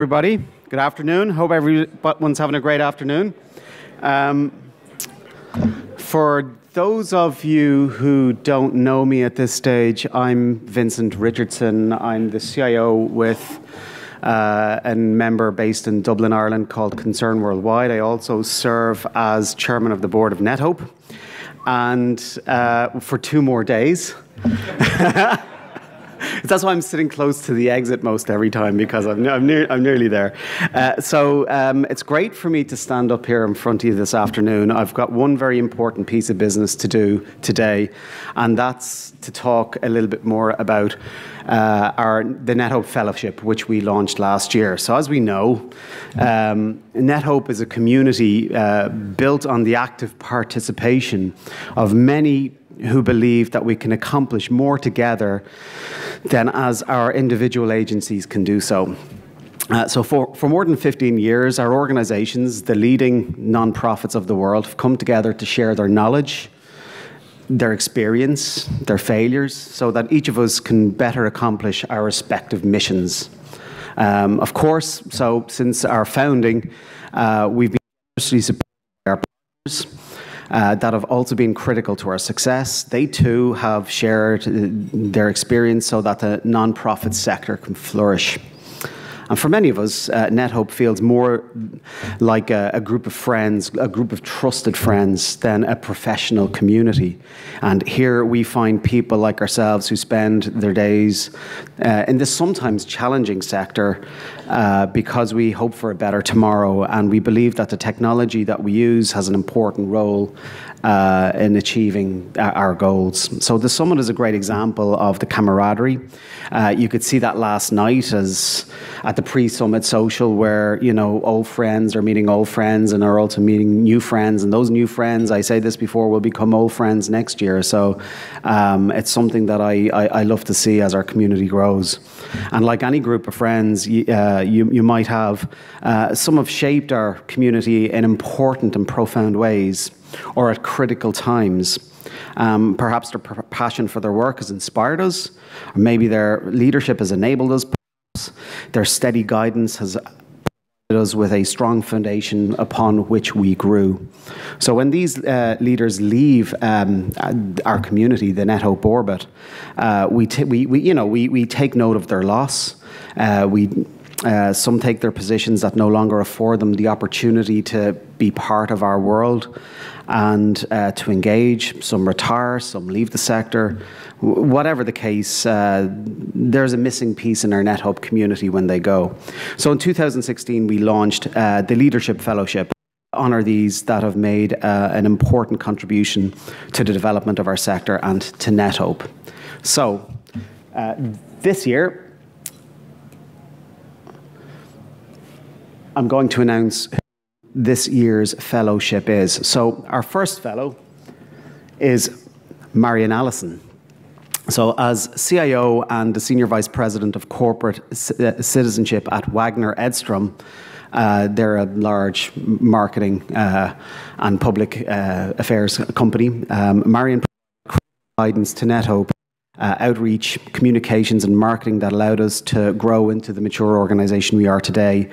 Everybody, good afternoon. Hope everyone's having a great afternoon. For those of you who don't know me at this stage, I'm Vincent Richardson. I'm the CIO with a member based in Dublin, Ireland called Concern Worldwide. I also serve as chairman of the board of NetHope, and for 2 more days. That's why I'm sitting close to the exit most every time, because I'm nearly there. So it's great for me to stand up here in front of you this afternoon. I've got one very important piece of business to do today, and that's to talk a little bit more about the NetHope Fellowship, which we launched last year. So as we know, NetHope is a community built on the active participation of many who believe that we can accomplish more together than as our individual agencies can do so. So for more than 15 years, our organizations, the leading non-profits of the world, have come together to share their knowledge, their experience, their failures, so that each of us can better accomplish our respective missions. Of course, so since our founding, we've been generously supported by our partners that have also been critical to our success. They too have shared their experience so that the non-profit sector can flourish. And for many of us, NetHope feels more like a group of friends, a group of trusted friends, than a professional community. And here we find people like ourselves who spend their days in this sometimes challenging sector because we hope for a better tomorrow, and we believe that the technology that we use has an important role in achieving our goals. So the summit is a great example of the camaraderie. You could see that last night as at the pre-summit social, where old friends are meeting old friends and are also meeting new friends, and those new friends, I say this before, will become old friends next year. So it's something that I love to see as our community grows. And like any group of friends you might have, some have shaped our community in important and profound ways, or at critical times. Perhaps their passion for their work has inspired us, or maybe their leadership has enabled us. Their steady guidance has provided us with a strong foundation upon which we grew. So when these leaders leave our community, the NetHope orbit, we take note of their loss. Some take their positions that no longer afford them the opportunity to be part of our world and to engage. Some retire, some leave the sector. Whatever the case, there's a missing piece in our NetHope community when they go. So in 2016, we launched the Leadership Fellowship to honour these that have made an important contribution to the development of our sector and to NetHope. So this year, I'm going to announce who this year's fellowship is. So our first fellow is Marion Allison. So as CIO and the Senior Vice President of Corporate Citizenship at Wagner Edstrom, they're a large marketing and public affairs company. Marion provided guidance to NetHope, outreach, communications and marketing that allowed us to grow into the mature organization we are today.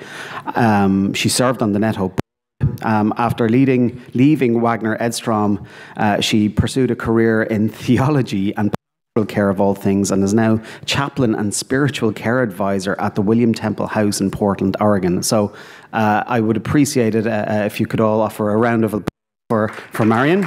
She served on the NetHope. After leaving Wagner Edstrom, she pursued a career in theology and pastoral care of all things, and is now chaplain and spiritual care advisor at the William Temple House in Portland, Oregon. So I would appreciate it if you could all offer a round of applause for Marion.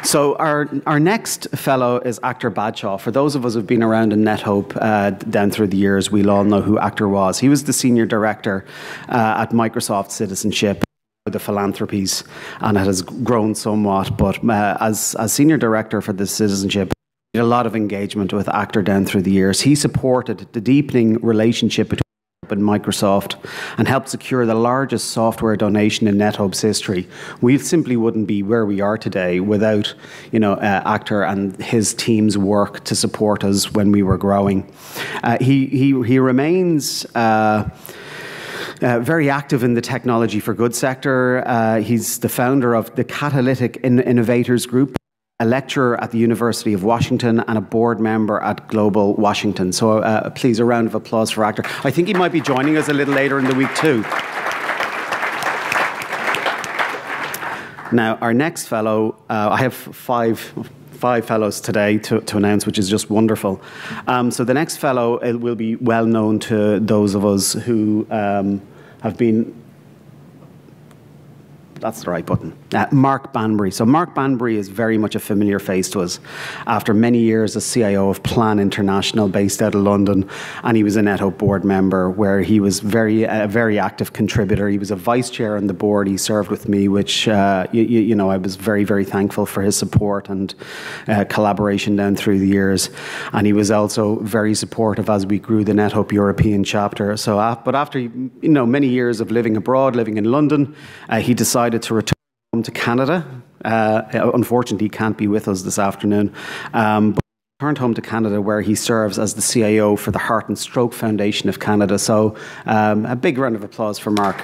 So our next fellow is Actor Badshaw. For those of us who've been around in NetHope down through the years, we'll all know who Actor was. He was the senior director at Microsoft Citizenship, the philanthropies, and it has grown somewhat. But as senior director for the citizenship, he had a lot of engagement with Actor down through the years. He supported the deepening relationship between and Microsoft and helped secure the largest software donation in NetHope's history. We simply wouldn't be where we are today without, Actor and his team's work to support us when we were growing. He remains very active in the technology for good sector. He's the founder of the Catalytic Innovators Group, a lecturer at the University of Washington, and a board member at Global Washington. So please, a round of applause for Actor. I think he might be joining us a little later in the week too. Now, our next fellow, I have five fellows today to announce, which is just wonderful. So the next fellow will be well known to those of us who have been. That's the right button. Mark Banbury. So Mark Banbury is very much a familiar face to us after many years as CIO of Plan International based out of London, and he was a NetHope board member where he was a very active contributor. He was a vice chair on the board. He served with me, which you know, I was very, very thankful for his support and collaboration down through the years. And he was also very supportive as we grew the NetHope European chapter. So, but after many years of living abroad, living in London, he decided to return home to Canada. Unfortunately, he can't be with us this afternoon. But he returned home to Canada, where he serves as the CIO for the Heart and Stroke Foundation of Canada. So a big round of applause for Mark.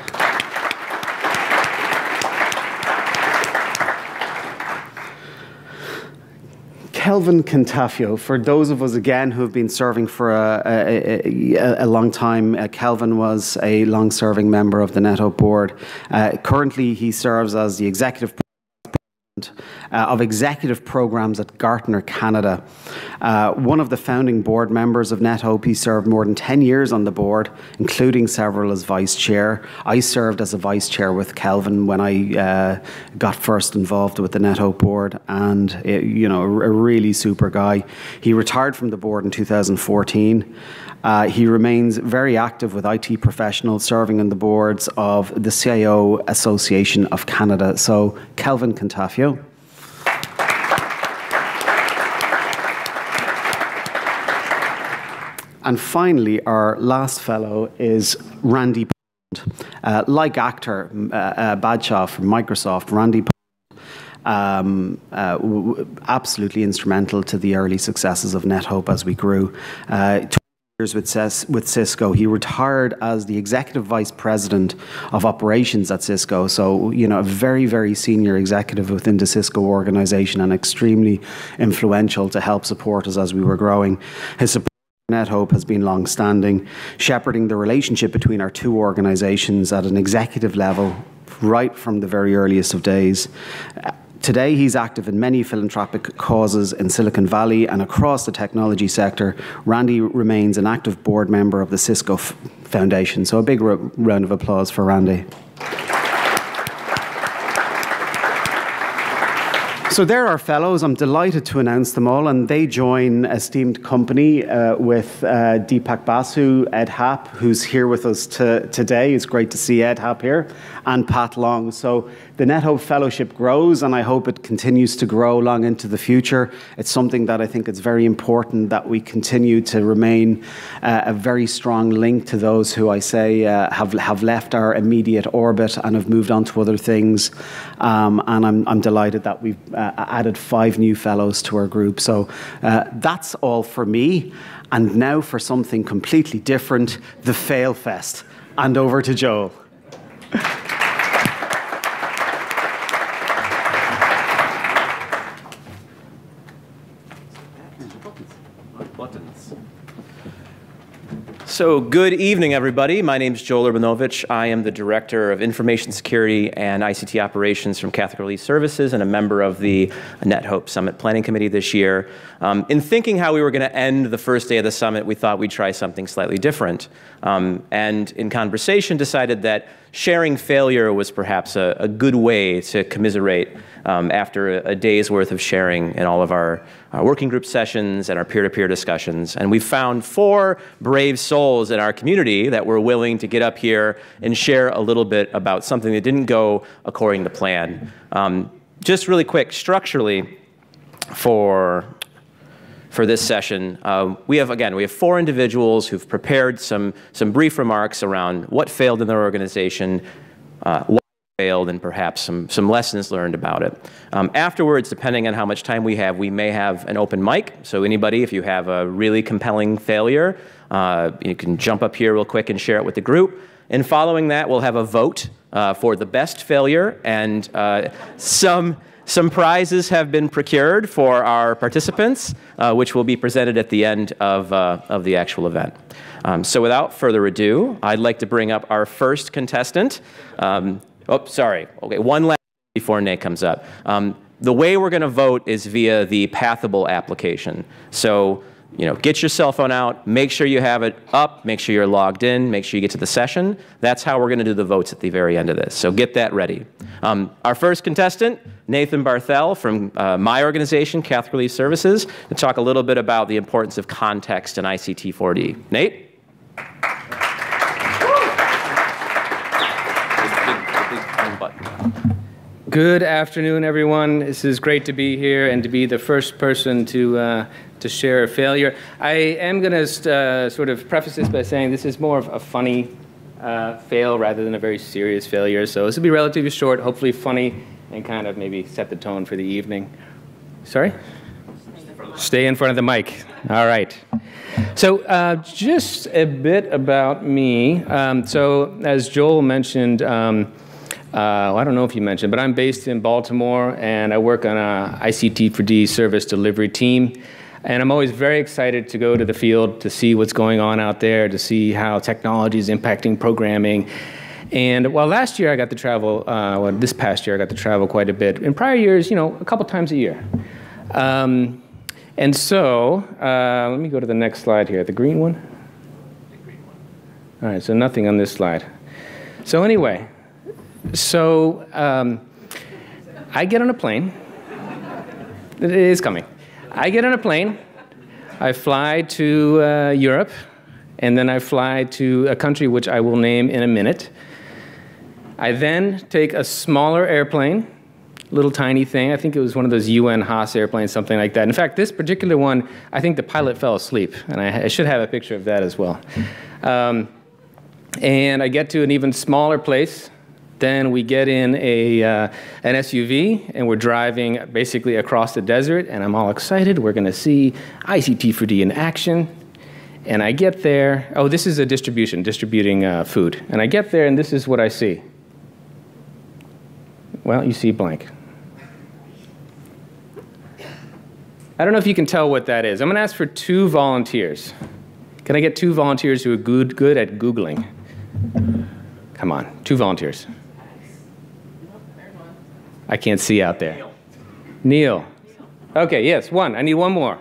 Kelvin Cantafio, for those of us, again, who have been serving for a long time, Kelvin was a long-serving member of the NetHope board. Currently, he serves as the executive president of executive programs at Gartner Canada. One of the founding board members of NetHope, he served more than 10 years on the board, including several as vice chair. I served as a vice chair with Kelvin when I got first involved with the NetHope board, and a really super guy. He retired from the board in 2014. He remains very active with IT professionals, serving on the boards of the CIO Association of Canada. So, Kelvin Cantafio. And finally, our last fellow is Randy Pond. Like actor Badshaw from Microsoft, Randy Pond, absolutely instrumental to the early successes of NetHope as we grew. 20 years with Cisco. He retired as the executive vice president of operations at Cisco. So, a very, very senior executive within the Cisco organization, and extremely influential to help support us as we were growing. His support for NetHope has been long-standing, shepherding the relationship between our two organizations at an executive level right from the very earliest of days. Today, he's active in many philanthropic causes in Silicon Valley and across the technology sector. Randy remains an active board member of the Cisco Foundation. So a big round of applause for Randy. So there are fellows. I'm delighted to announce them all, and they join esteemed company with Deepak Basu, Ed Happ, who's here with us today. It's great to see Ed Happ here, and Pat Long. So the NetHope Fellowship grows, and I hope it continues to grow long into the future. It's something that I think it's very important that we continue to remain a very strong link to those who I say have left our immediate orbit and have moved on to other things. And I'm delighted that we've added 5 new fellows to our group. So that's all for me. And now for something completely different, the Failfest. And over to Joel. So good evening, everybody. My name is Joel Urbanovich. I am the Director of Information Security and ICT Operations from Catholic Relief Services and a member of the NetHope Summit Planning Committee this year. In thinking how we were going to end the first day of the summit, we thought we'd try something slightly different. And in conversation, decided that sharing failure was perhaps a good way to commiserate after a day's worth of sharing in all of our working group sessions and our peer-to-peer discussions. And we found 4 brave souls in our community that were willing to get up here and share a little bit about something that didn't go according to plan. Just really quick, structurally, for this session, we have 4 individuals who've prepared some brief remarks around what failed in their organization, what failed, and perhaps some lessons learned about it. Afterwards, depending on how much time we have, we may have an open mic. So anybody, if you have a really compelling failure, you can jump up here real quick and share it with the group. And following that, we'll have a vote for the best failure and some Some prizes have been procured for our participants, which will be presented at the end of the actual event. So without further ado, I'd like to bring up our first contestant. Oh, sorry. Okay, one last before Nate comes up. The way we're going to vote is via the Pathable application. So, get your cell phone out, make sure you have it up, make sure you're logged in, make sure you get to the session. That's how we're going to do the votes at the very end of this. So get that ready. Our first contestant, Nathan Barthel from my organization, Catholic Relief Services, to talk a little bit about the importance of context in ICT 4D. Nate? Good afternoon, everyone. This is great to be here and to be the first person to share a failure. I am going to sort of preface this by saying this is more of a funny fail rather than a very serious failure. So this will be relatively short, hopefully funny, and kind of maybe set the tone for the evening. Sorry? Stay in front of the mic. All right. So just a bit about me. So as Joel mentioned, I don't know if you mentioned, but I'm based in Baltimore, and I work on a ICT 4D service delivery team. And I'm always very excited to go to the field to see what's going on out there, to see how technology is impacting programming. And while last year I got to travel, this past year I got to travel quite a bit. In prior years, a couple times a year. And so, let me go to the next slide here. The green one? The green one. All right, so nothing on this slide. So anyway. So I get on a plane. It is coming. I get on a plane. I fly to Europe, and then I fly to a country which I will name in a minute. I then take a smaller airplane, little tiny thing. I think it was one of those UN Haas airplanes, something like that. In fact, this particular one, I think the pilot fell asleep, and I should have a picture of that as well. And I get to an even smaller place. Then we get in an SUV, and we're driving basically across the desert, and I'm all excited. We're going to see ICT 4D in action. And I get there. Oh, this is a distributing food. And I get there, and this is what I see. Well, you see blank. I don't know if you can tell what that is. I'm going to ask for 2 volunteers. Can I get 2 volunteers who are good at Googling? Come on, 2 volunteers. I can't see out there. Neil. Okay, yes, 1. I need 1 more.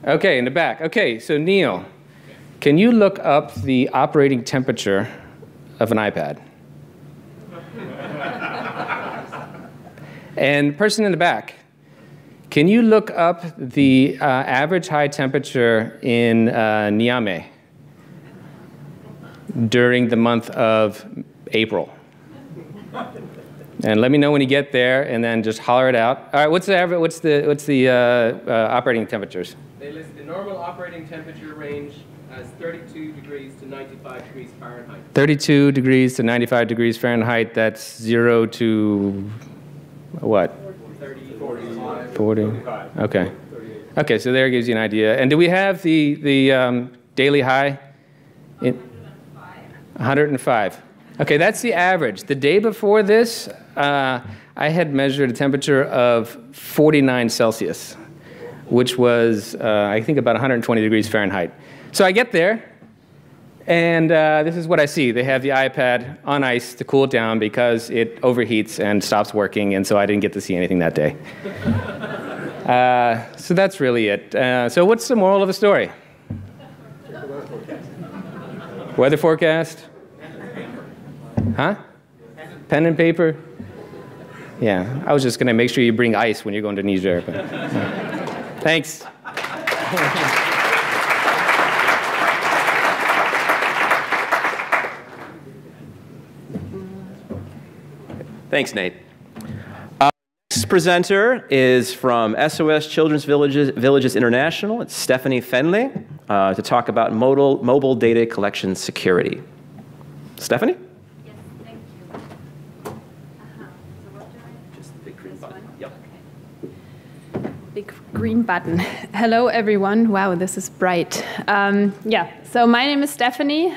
Okay, in the back. Okay, so Neil, can you look up the operating temperature of an iPad? And person in the back, can you look up the average high temperature in Niamey during the month of April? And let me know when you get there, and then just holler it out. All right, what's the average? What's the operating temperatures? They list the normal operating temperature range as 32 degrees to 95 degrees Fahrenheit. 32 degrees to 95 degrees Fahrenheit. That's 0 to what? 30, 40. Okay. Okay, so there gives you an idea. And do we have the daily high? 105. Okay, that's the average. The day before this, I had measured a temperature of 49 Celsius, which was, I think, about 120 degrees Fahrenheit. So I get there, and this is what I see. They have the iPad on ice to cool it down because it overheats and stops working, and so I didn't get to see anything that day. So that's really it. So what's the moral of the story? Weather forecast? Huh? Pen and paper? Yeah, I was just going to make sure you bring ice when you're going to Niger. But, thanks. Thanks, Nate. Next presenter is from SOS Children's Villages International. It's Stephanie Fenley to talk about mobile data collection security. Stephanie? Yes, thank you. So what do I? Just the big green button. Yep. Okay. Big green button. Hello, everyone. Wow, this is bright. Yeah, so my name is Stephanie.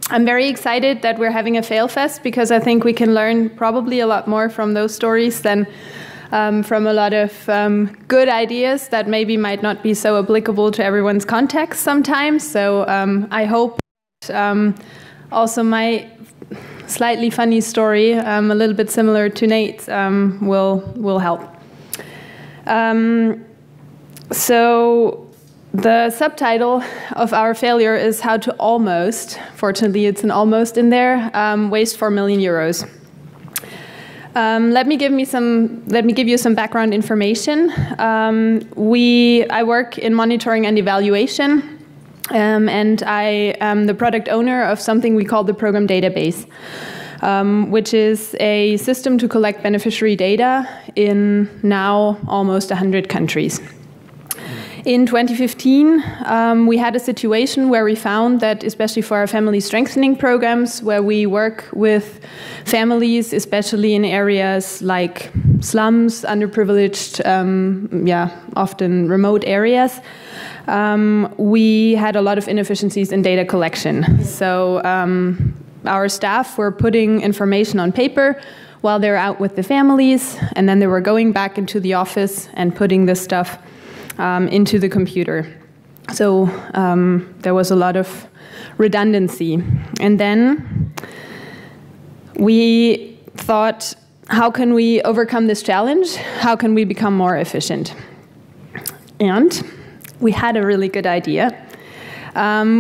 I'm very excited that we're having a Failfest because I think we can learn probably a lot more from those stories than from a lot of good ideas that maybe might not be so applicable to everyone's context sometimes. So I hope also my slightly funny story, a little bit similar to Nate's, will help. So the subtitle of our failure is how to almost, fortunately it's an almost in there, waste 4 million euros. Let me give you some background information. I work in monitoring and evaluation, and I am the product owner of something we call the program database, which is a system to collect beneficiary data in now almost 100 countries. In 2015, we had a situation where we found that, especially for our family strengthening programs, where we work with families, especially in areas like slums, underprivileged, often remote areas, we had a lot of inefficiencies in data collection. So our staff were putting information on paper while they were out with the families, and then they were going back into the office and putting this stuff into the computer. So there was a lot of redundancy. And then we thought, how can we overcome this challenge? How can we become more efficient? And we had a really good idea.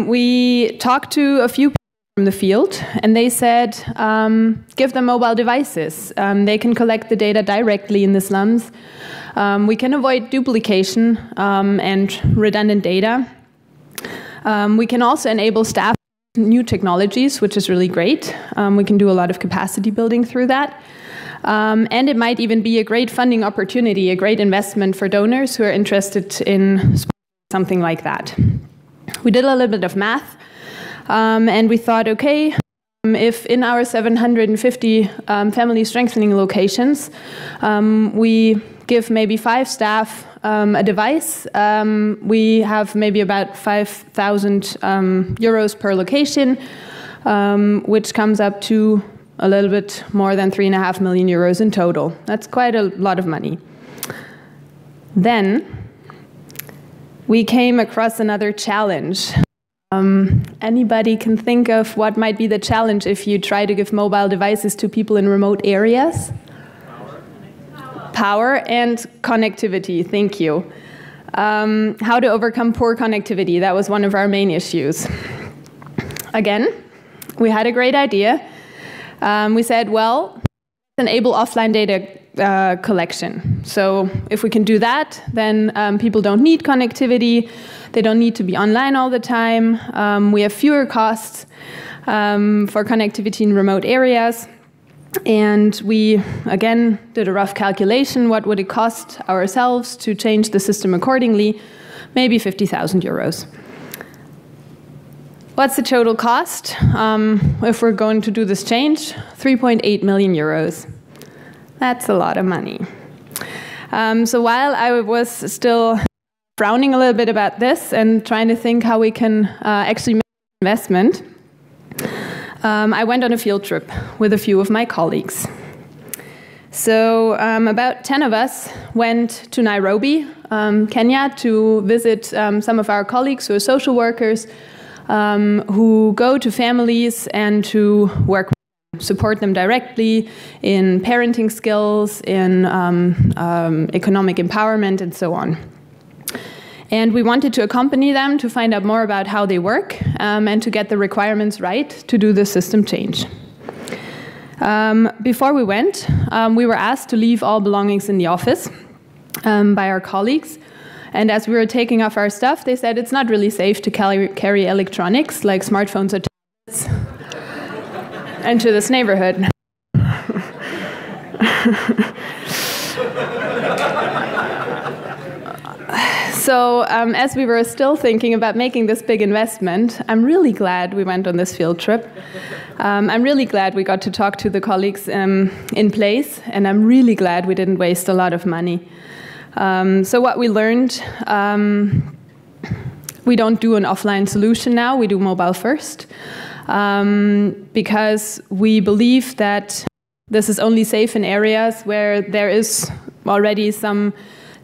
We talked to a few people from the field, and they said, give them mobile devices. They can collect the data directly in the slums. We can avoid duplication and redundant data. We can also enable staff new technologies, which is really great. We can do a lot of capacity building through that. And it might even be a great funding opportunity, a great investment for donors who are interested in something like that. We did a little bit of math, and we thought, okay, if in our 750 family strengthening locations, we give maybe 5 staff a device, we have maybe about 5,000 euros per location, which comes up to a little bit more than 3.5 million euros in total. That's quite a lot of money. Then we came across another challenge. Anybody can think of what might be the challenge if you try to give mobile devices to people in remote areas? Power and connectivity, thank you. How to overcome poor connectivity, that was one of our main issues. Again, we had a great idea. We said, well, enable offline data collection. So if we can do that, then people don't need connectivity. They don't need to be online all the time. We have fewer costs for connectivity in remote areas. And we, again, did a rough calculation. What would it cost ourselves to change the system accordingly? Maybe 50,000 euros. What's the total cost if we're going to do this change? 3.8 million euros. That's a lot of money. So while I was still frowning a little bit about this and trying to think how we can actually make an investment, I went on a field trip with a few of my colleagues. So about 10 of us went to Nairobi, Kenya, to visit some of our colleagues who are social workers, who go to families and to work with them, support them directly in parenting skills, in economic empowerment, and so on. And we wanted to accompany them to find out more about how they work and to get the requirements right to do the system change. Before we went, we were asked to leave all belongings in the office by our colleagues. And as we were taking off our stuff, they said it's not really safe to carry electronics like smartphones or tablets into this neighborhood. So as we were still thinking about making this big investment, I'm really glad we went on this field trip. I'm really glad we got to talk to the colleagues in place, and I'm really glad we didn't waste a lot of money. So what we learned, we don't do an offline solution now, we do mobile first. because we believe that this is only safe in areas where there is already some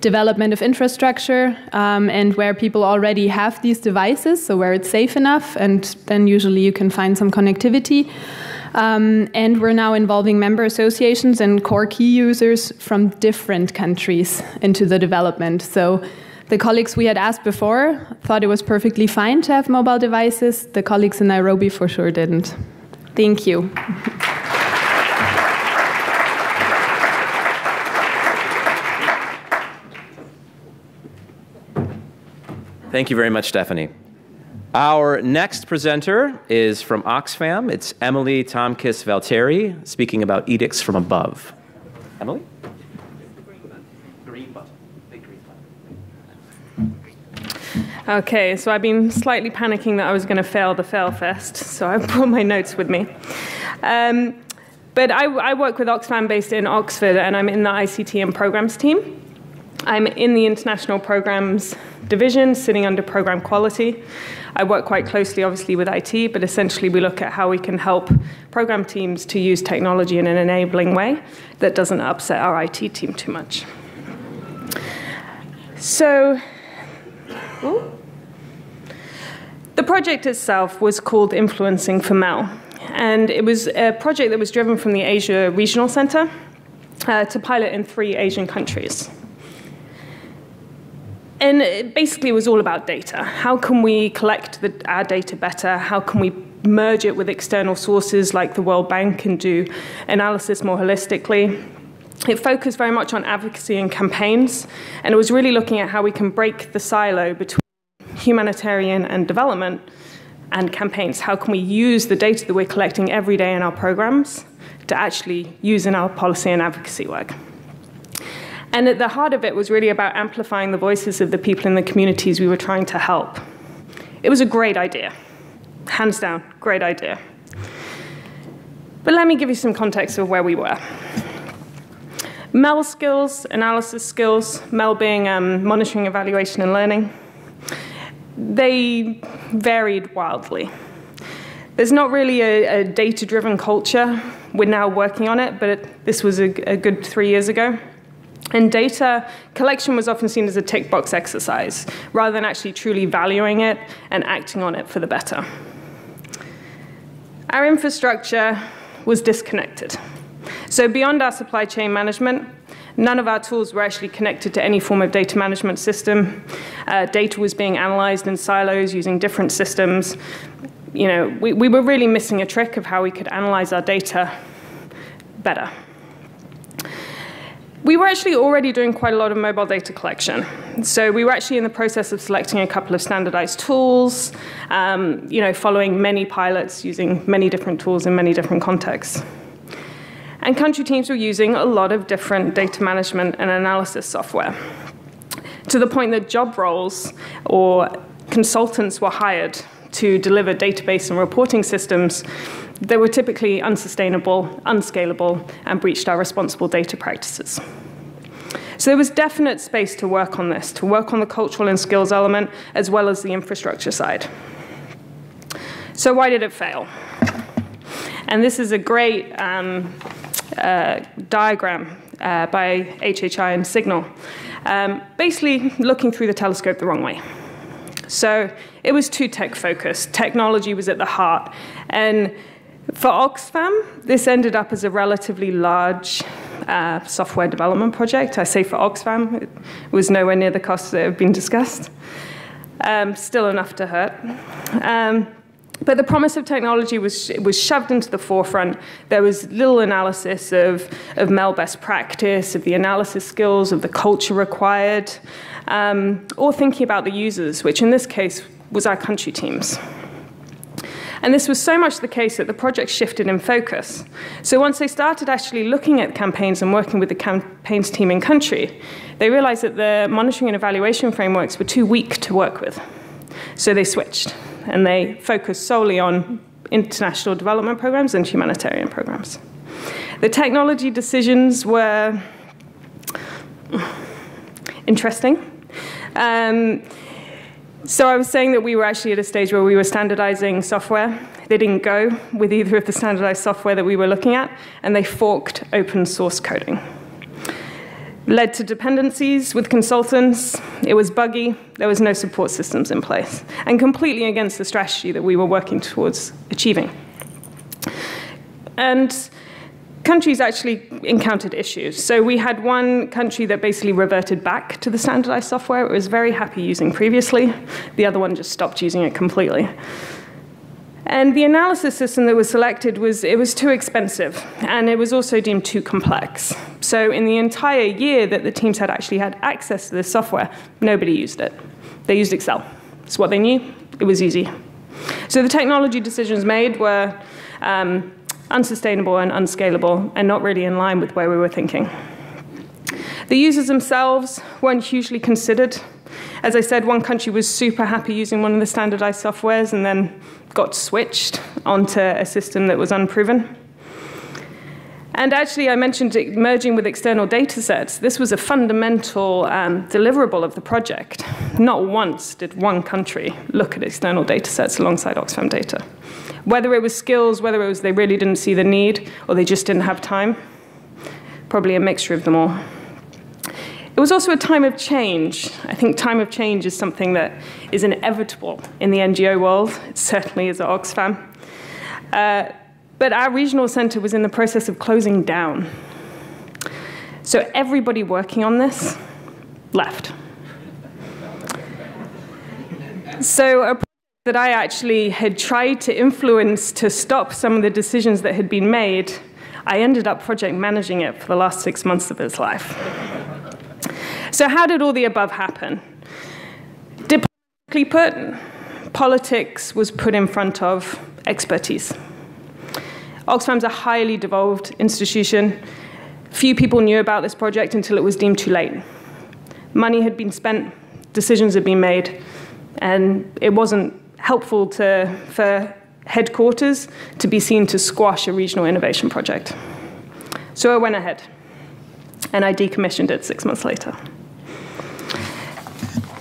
development of infrastructure and where people already have these devices, so where it's safe enough, and then usually you can find some connectivity. And we're now involving member associations and core key users from different countries into the development. So the colleagues we had asked before thought it was perfectly fine to have mobile devices. The colleagues in Nairobi for sure didn't. Thank you. Thank you very much, Stephanie. Our next presenter is from Oxfam. It's Emily Tomkis-Valteri, speaking about edicts from above. Emily? Green button. Big green button. Okay, so I've been slightly panicking that I was going to fail the Failfest, so I brought my notes with me. But I work with Oxfam based in Oxford, and I'm in the ICT and programs team. I'm in the international programs division, sitting under program quality. I work quite closely, obviously, with IT, but essentially we look at how we can help program teams to use technology in an enabling way that doesn't upset our IT team too much. So, the project itself was called Influencing for MEL, and it was a project that was driven from the Asia Regional Center to pilot in 3 Asian countries. And it basically was all about data. How can we collect our data better? How can we merge it with external sources like the World Bank and do analysis more holistically? It focused very much on advocacy and campaigns, and it was really looking at how we can break the silo between humanitarian and development and campaigns. How can we use the data that we're collecting every day in our programs to actually use in our policy and advocacy work? And at the heart of it was really about amplifying the voices of the people in the communities we were trying to help. It was a great idea. Hands down, great idea. But let me give you some context of where we were. MEL skills, analysis skills, MEL being monitoring, evaluation, and learning, they varied wildly. There's not really a data-driven culture. We're now working on it, but this was a good 3 years ago. And data collection was often seen as a tick box exercise, rather than actually truly valuing it and acting on it for the better. Our infrastructure was disconnected. So beyond our supply chain management, none of our tools were actually connected to any form of data management system. Data was being analyzed in silos using different systems. You know, we were really missing a trick of how we could analyze our data better. We were actually already doing quite a lot of mobile data collection. So we were actually in the process of selecting a couple of standardized tools, following many pilots using many different tools in many different contexts. And country teams were using a lot of different data management and analysis software, to the point that job roles or consultants were hired to deliver database and reporting systems that were typically unsustainable, unscalable, and breached our responsible data practices. So there was definite space to work on this, to work on the cultural and skills element, as well as the infrastructure side. So why did it fail? And this is a great diagram by HHI and Signal, basically looking through the telescope the wrong way. So it was too tech-focused. Technology was at the heart. And for Oxfam, this ended up as a relatively large software development project. I say for Oxfam, it was nowhere near the costs that have been discussed. Still enough to hurt. But the promise of technology was shoved into the forefront. There was little analysis of MEL best practice, of the analysis skills, of the culture required, or thinking about the users, which in this case was our country teams. And this was so much the case that the project shifted in focus. So once they started actually looking at campaigns and working with the campaigns team in country, they realized that the monitoring and evaluation frameworks were too weak to work with. So they switched, and they focused solely on international development programs and humanitarian programs. The technology decisions were So I was saying that we were actually at a stage where we were standardizing software. They didn't go with either of the standardized software that we were looking at, and they forked open source coding. Led to dependencies with consultants. It was buggy. There was no support systems in place, and completely against the strategy that we were working towards achieving. And countries actually encountered issues. So we had one country that basically reverted back to the standardized software it was very happy using previously. The other one just stopped using it completely. And the analysis system that was selected was too expensive, and it was also deemed too complex. So in the entire year that the teams had actually had access to this software, nobody used it. They used Excel. It's what they knew. It was easy. So the technology decisions made were unsustainable and unscalable, and not really in line with where we were thinking. The users themselves weren't hugely considered. As I said, one country was super happy using one of the standardized softwares and then got switched onto a system that was unproven. And actually, I mentioned it merging with external data sets. This was a fundamental deliverable of the project. Not once did one country look at external data sets alongside Oxfam data. Whether it was skills, whether it was they really didn't see the need, or they just didn't have time, probably a mixture of them all. It was also a time of change. I think time of change is something that is inevitable in the NGO world. It certainly is at Oxfam. But our regional center was in the process of closing down. So everybody working on this left. So a project that I actually had tried to influence to stop some of the decisions that had been made, I ended up project managing it for the last 6 months of its life. So how did all the above happen? Diplomatically put, politics was put in front of expertise. Oxfam's a highly devolved institution. Few people knew about this project until it was deemed too late. Money had been spent, decisions had been made, and it wasn't helpful for headquarters to be seen to squash a regional innovation project. So I went ahead, and I decommissioned it 6 months later.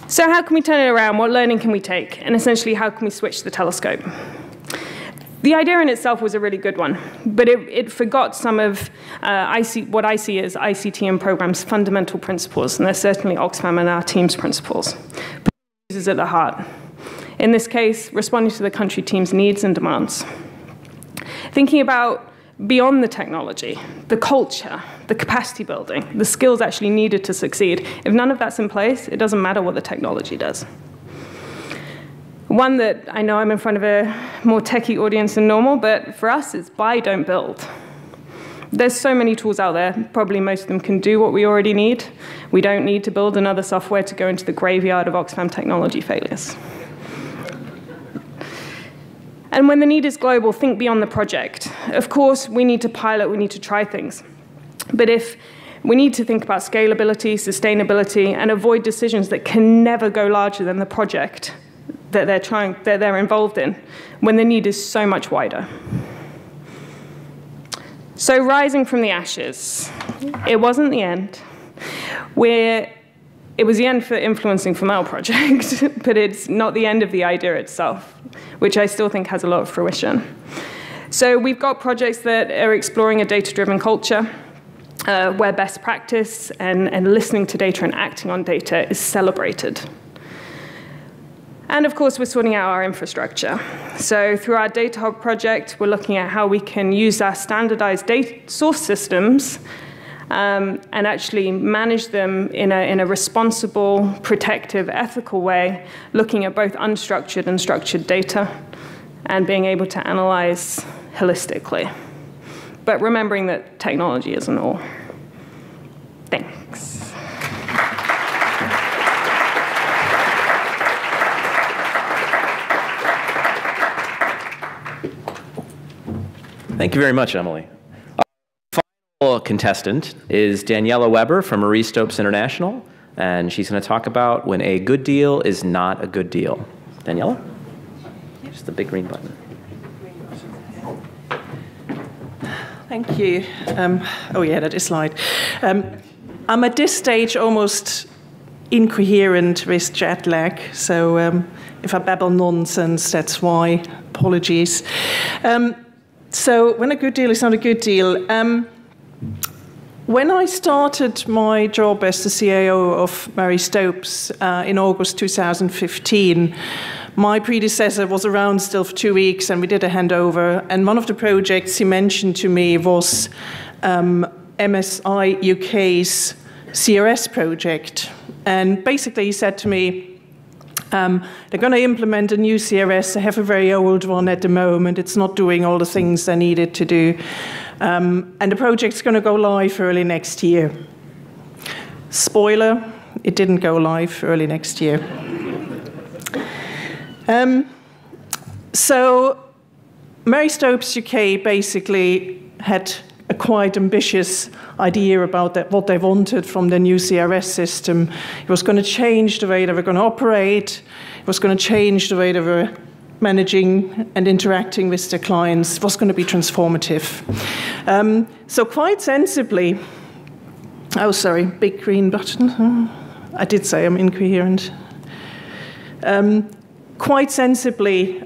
So how can we turn it around? What learning can we take? And essentially, how can we switch the telescope? The idea in itself was a really good one, but it forgot some of what I see as ICT and programs' fundamental principles, and they're certainly Oxfam and our team's principles. Users at the heart. In this case, responding to the country team's needs and demands. Thinking about beyond the technology, the culture, the capacity building, the skills actually needed to succeed. If none of that's in place, it doesn't matter what the technology does. One that I know I'm in front of a more techie audience than normal, but for us, it's buy, don't build. There's so many tools out there. Probably most of them can do what we already need. We don't need to build another software to go into the graveyard of Oxfam technology failures. And when the need is global, think beyond the project. Of course, we need to pilot, we need to try things. But if we need to think about scalability, sustainability, and avoid decisions that can never go larger than the project that they're involved in, when the need is so much wider. So rising from the ashes, it wasn't the end. It was the end for influencing for Mail project, but it's not the end of the idea itself, which I still think has a lot of fruition. So we've got projects that are exploring a data-driven culture, where best practice and listening to data and acting on data is celebrated. And of course, we're sorting out our infrastructure. So through our NetHope project, we're looking at how we can use our standardized data source systems and actually manage them in a responsible, protective, ethical way, looking at both unstructured and structured data and being able to analyze holistically. But remembering that technology isn't all. Thanks. Thank you very much, Emily. Our final contestant is Daniela Weber from Marie Stopes International, and she's going to talk about when a good deal is not a good deal. Daniela? Just the big green button. Thank you. Oh yeah, that is slide. I'm at this stage almost incoherent with jet lag. So if I babble nonsense, that's why. Apologies. So when a good deal is not a good deal. When I started my job as the CIO of Mary Stopes in August 2015, my predecessor was around still for 2 weeks, and we did a handover. And one of the projects he mentioned to me was MSI UK's CRS project. And basically he said to me, they're going to implement a new CRS. They have a very old one at the moment. It's not doing all the things they needed to do. And the project's going to go live early next year. Spoiler, it didn't go live early next year. So Mary Stopes UK basically had a quite ambitious idea about what they wanted from the new CRS system. It was going to change the way they were going to operate. It was going to change the way they were managing and interacting with their clients. It was going to be transformative. So quite sensibly, oh, sorry, big green button. I did say I'm incoherent. Quite sensibly,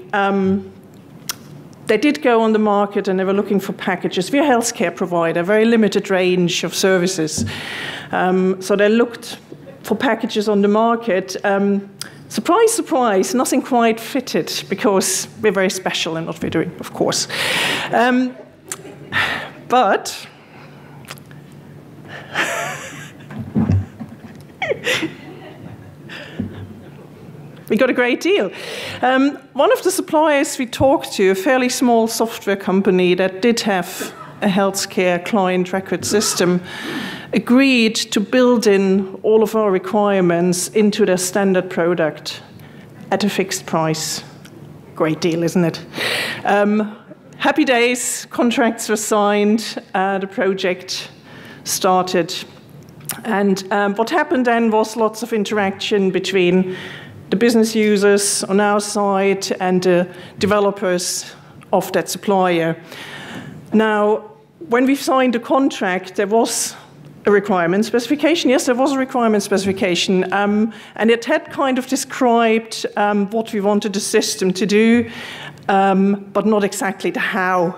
they did go on the market and they were looking for packages. We're a healthcare provider, very limited range of services. So they looked for packages on the market. Surprise, surprise, nothing quite fitted because we're very special in what we're doing, of course. But we got a great deal. One of the suppliers we talked to, a fairly small software company that did have a healthcare client record system, agreed to build in all of our requirements into their standard product at a fixed price. Great deal, isn't it? Happy days, contracts were signed, the project started. And what happened then was lots of interaction between the business users on our side and the developers of that supplier. Now, when we signed the contract, there was a requirement specification. Yes, there was a requirement specification, and it had kind of described what we wanted the system to do, but not exactly the how.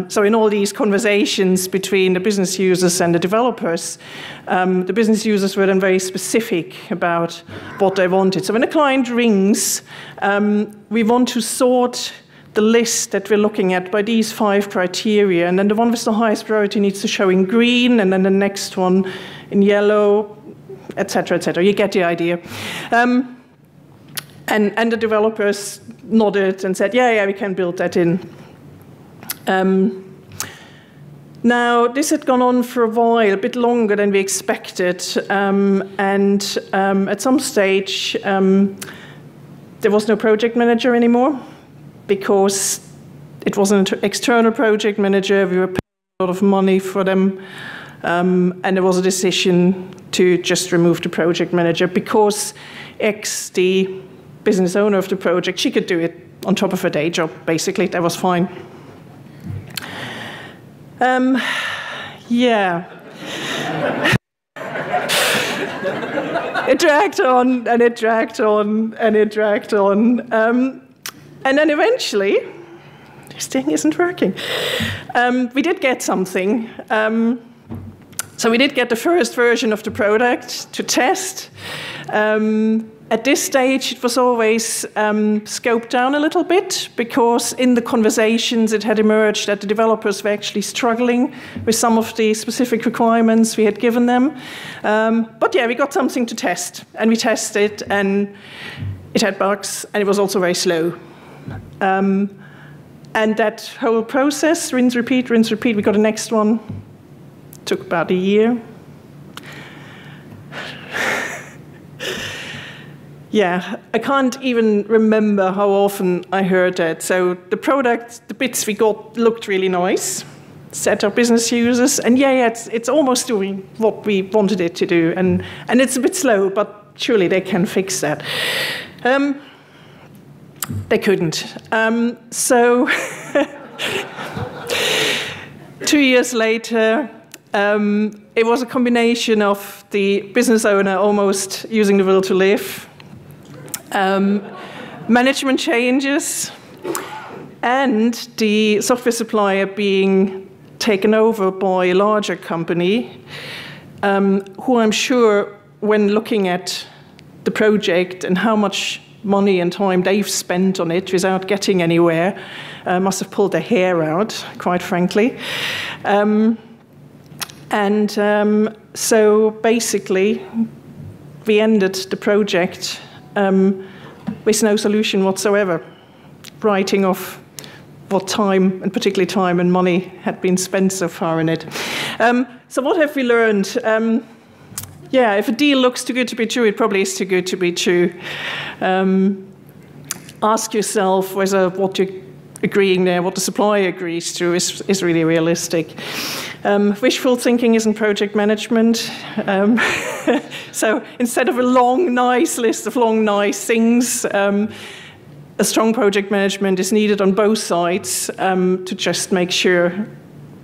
So in all these conversations between the business users and the developers, the business users were then very specific about what they wanted. So when a client rings, we want to sort the list that we're looking at by these 5 criteria, and then the one with the highest priority needs to show in green, and then the next one in yellow, etc., etc. You get the idea. And the developers nodded and said, yeah, we can build that in. Now, this had gone on for a while, a bit longer than we expected, and at some stage, there was no project manager anymore because it was an external project manager. We were paying a lot of money for them, and there was a decision to just remove the project manager because the business owner of the project, she could do it on top of her day job, basically. That was fine. Yeah. It dragged on, and it dragged on, and it dragged on. And then eventually, this thing isn't working. We did get something. So we did get the first version of the product to test. At this stage, it was always scoped down a little bit because in the conversations it had emerged that the developers were actually struggling with some of the specific requirements we had given them. But yeah, we got something to test, and we tested, and it had bugs, and it was also very slow. And that whole process, rinse, repeat, we got the next one. Took about a year. Yeah, I can't even remember how often I heard that. So the product, the bits we got looked really nice, set our business users, and yeah, it's almost doing what we wanted it to do, and it's a bit slow, but surely they can fix that. They couldn't. So 2 years later, It was a combination of the business owner almost using the will to live, management changes, and the software supplier being taken over by a larger company, who I'm sure, when looking at the project and how much money and time they've spent on it without getting anywhere, must have pulled their hair out, quite frankly. So basically, we ended the project with no solution whatsoever, writing off what time, and particularly time and money, had been spent so far in it. So what have we learned? Yeah, if a deal looks too good to be true, it probably is too good to be true. Ask yourself whether what you're agreeing there, what the supplier agrees to, is really realistic. Wishful thinking isn't project management. So instead of a long, nice list of long, nice things, a strong project management is needed on both sides to just make sure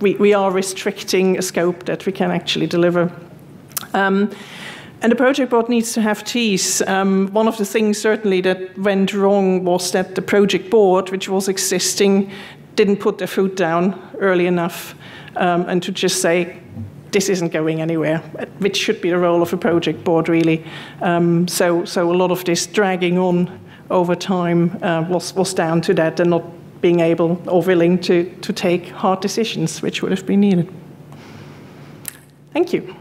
we are restricting a scope that we can actually deliver. And the project board needs to have teeth. One of the things certainly that went wrong was that the project board, which was existing, didn't put their foot down early enough and to just say, this isn't going anywhere, which should be the role of a project board, really. So a lot of this dragging on over time was down to that, and not being able or willing to take hard decisions, which would have been needed. Thank you.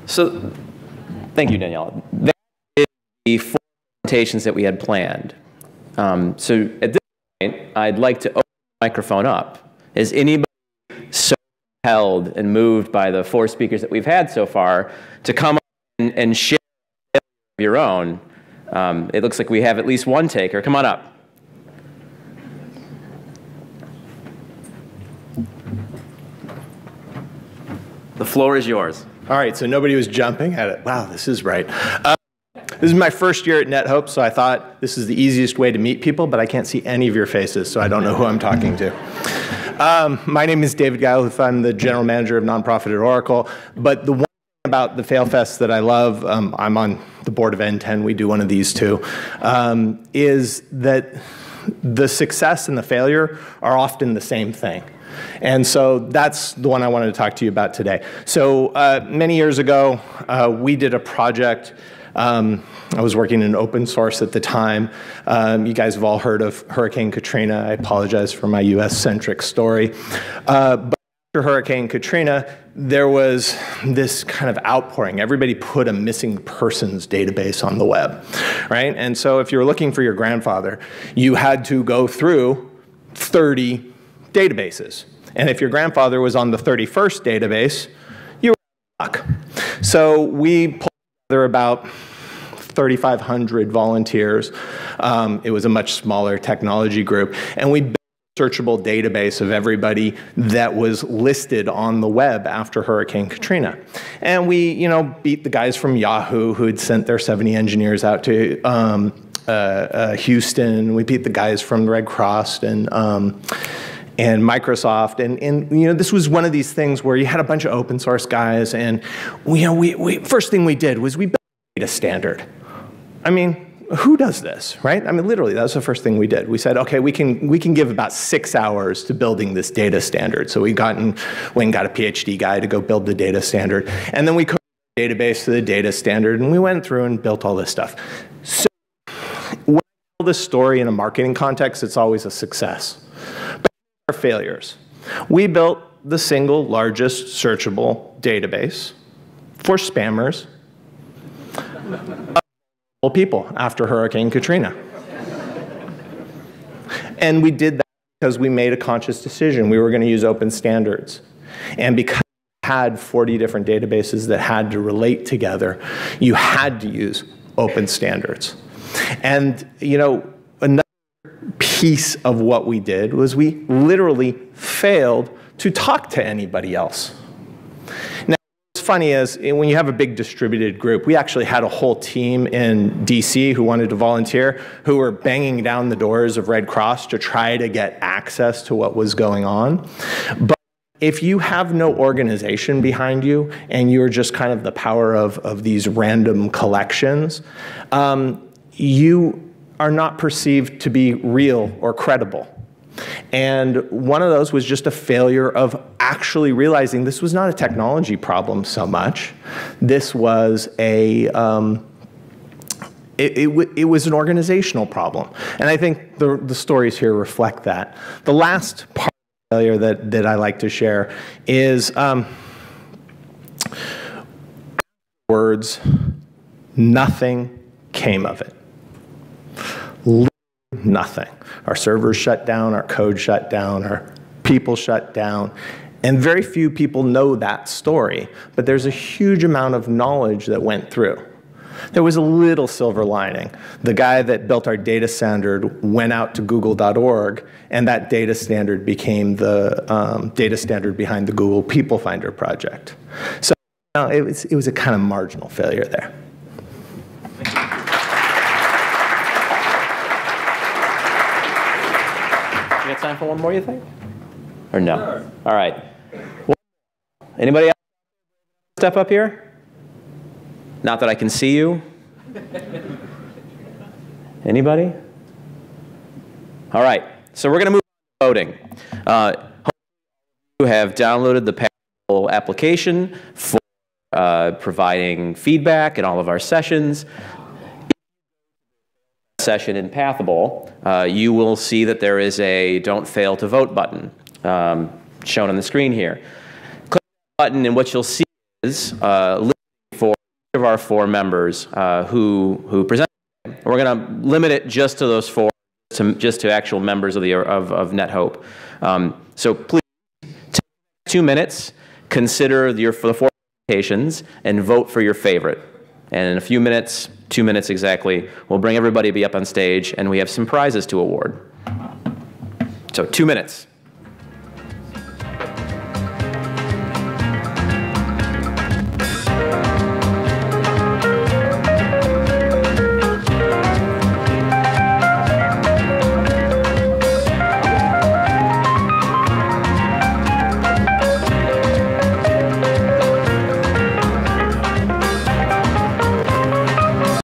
So, thank you, Danielle. That is the 4 presentations that we had planned. So at this point, I'd like to open the microphone up. Is anybody so compelled and moved by the 4 speakers that we've had so far to come up and share your own? It looks like we have at least one taker. Come on up. The floor is yours. All right, so nobody was jumping at it. Wow, this is right. This is my first year at NetHope, so I thought this is the easiest way to meet people, but I can't see any of your faces, so I don't know who I'm talking to. My name is David Geilhuth. I'm the general manager of nonprofit at Oracle. But the one thing about the Failfest that I love, I'm on the board of N10, we do one of these too, is that the success and the failure are often the same thing. And so that's the one I wanted to talk to you about today. So many years ago, we did a project. I was working in open source at the time. You guys have all heard of Hurricane Katrina. I apologize for my US-centric story. But after Hurricane Katrina, there was this kind of outpouring. Everybody put a missing persons database on the web, right? And so if you were looking for your grandfather, you had to go through 30 databases. And if your grandfather was on the 31st database, you were stuck. So we pulled together about 3,500 volunteers. It was a much smaller technology group. And we built a searchable database of everybody that was listed on the web after Hurricane Katrina. And we, beat the guys from Yahoo who had sent their 70 engineers out to Houston. We beat the guys from Red Cross and Microsoft, and this was one of these things where you had a bunch of open source guys, and first thing we did was we built a data standard. I mean, who does this, right? I mean, literally, that was the first thing we did. We said, okay, we can give about 6 hours to building this data standard. So we got a PhD guy to go build the data standard, and then we coded the database to the data standard, and we went through and built all this stuff. So when I tell this story in a marketing context, it's always a success. Our failures. We built the single largest searchable database for spammers of people after Hurricane Katrina. And we did that because we made a conscious decision. We were going to use open standards. And because we had 40 different databases that had to relate together, you had to use open standards. And, another piece of what we did was we literally failed to talk to anybody else. Now, what's funny is when you have a big distributed group, we actually had a whole team in DC who wanted to volunteer, who were banging down the doors of Red Cross to try to get access to what was going on. But if you have no organization behind you and you're just kind of the power of these random collections, you are not perceived to be real or credible. And one of those was just a failure of actually realizing this was not a technology problem so much. This was it was an organizational problem. And I think the stories here reflect that. The last part of failure that I like to share is words, nothing came of it. Nothing. Our servers shut down, our code shut down, our people shut down, and very few people know that story, but there's a huge amount of knowledge that went through. There was a little silver lining. The guy that built our data standard went out to google.org, and that data standard became the data standard behind the Google People Finder project. So it was a kind of marginal failure there. We got time for one more, you think? Or no? Sure. All right. Anybody else step up here? Not that I can see you. Anybody? All right. So we're going to move to voting. You have downloaded the Pathable application for providing feedback in all of our sessions. Session in Pathable, you will see that there is a Don't Fail to Vote button shown on the screen here. Click the button and what you'll see is listing for each of our 4 members who present. We're going to limit it just to those 4, just to actual members of NetHope. So please take 2 minutes, consider the 4 presentations, and vote for your favorite. And in a few minutes, 2 minutes exactly, we'll bring everybody to be up on stage, and we have some prizes to award. So 2 minutes.